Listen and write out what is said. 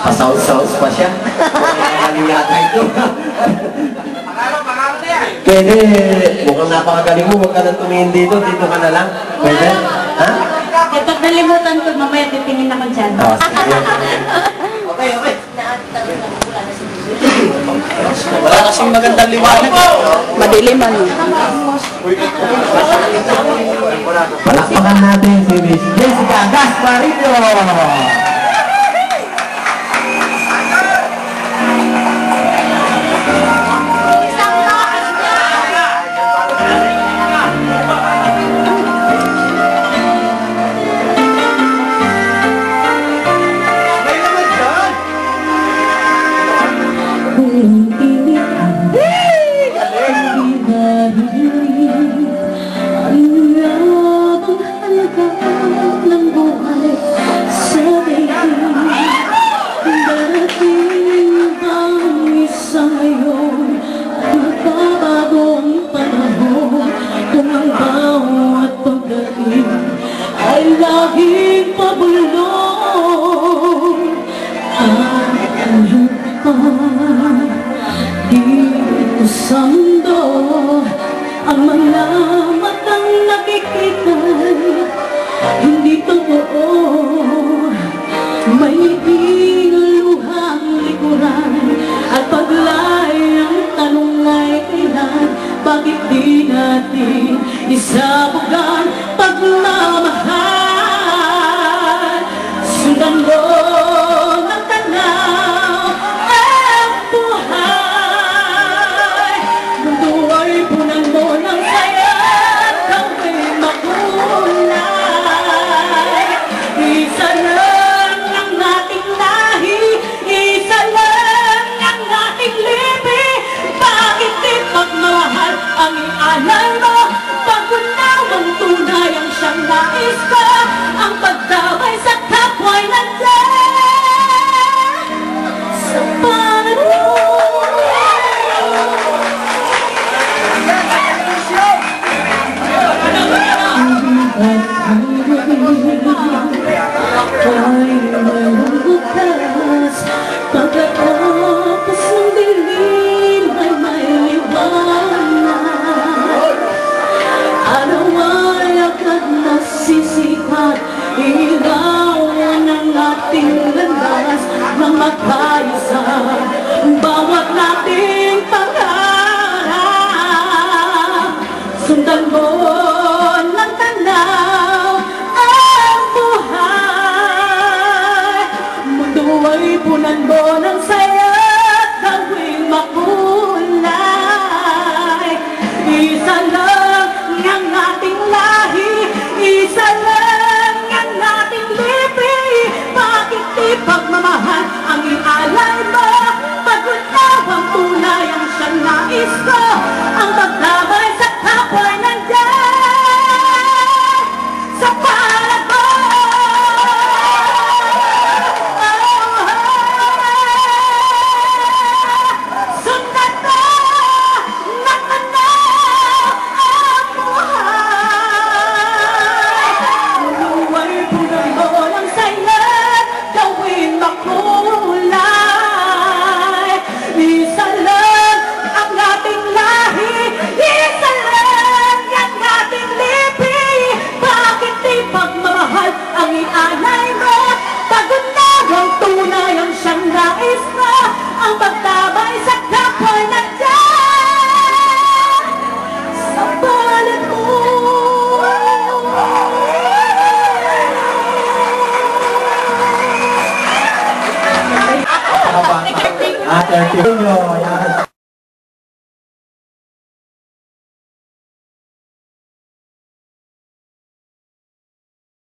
Pasaus-saus pa siya. Magaling yata ito. Pwede, mukhang napakagaling mo. Huwag ka nang tumingin dito. Dito ka na lang. Pwede? Ha? Kapag nalimutan ko, mamaya titingin ako dyan. Okay. Wala kasing magandang liwanag. Madilim ano. Palakpakan natin si Miss Jessica Gasparito. Laging pabulong at ano pa dito sa mundo ang mga matang nakikita hindi totoo may inuluhang likuran at paglayang tanong ay kailan bakit di natin isabugan pagmamahal sundan mo ng tanaw ang buhay mundo ay punan mo ng saya at kawin makulay isa lang ang ating lahi isa lang ang ating libi bakit di pagmahal ang ialay mo pag-unawang tunay ang siyang nais ko ang pagdamay sa kapwa'y nandiyan sa panahon ay malubukas pagkatapos ng dilim ay may liwanag araw ay agad nasisikat ilawan ang ating landas ng magkaisa bawat nating pangarap sundan mo ng tanaw ang buhay mundo ay punan mo ng saya at gawing makulay isa lang ang ating lahi isa lang ang ating lipi bakit di pagmamahal ang ialay mo pag-unawang tunay ang siyang nais ko ang pagdamay sa kapwa'y nandiyan sa palad mo sundan mo ng tanaw ang buhay mundo ay punan mo ng saya gawin makulay isa lang ang ating lahi isa lang ang ating lipi bakit di pagmamahal ang ialay mo pag-unawang tunay ang siyang nais mo ang pagtabay sa kapwa'y nandiyan sa palad mo Ate Arturo,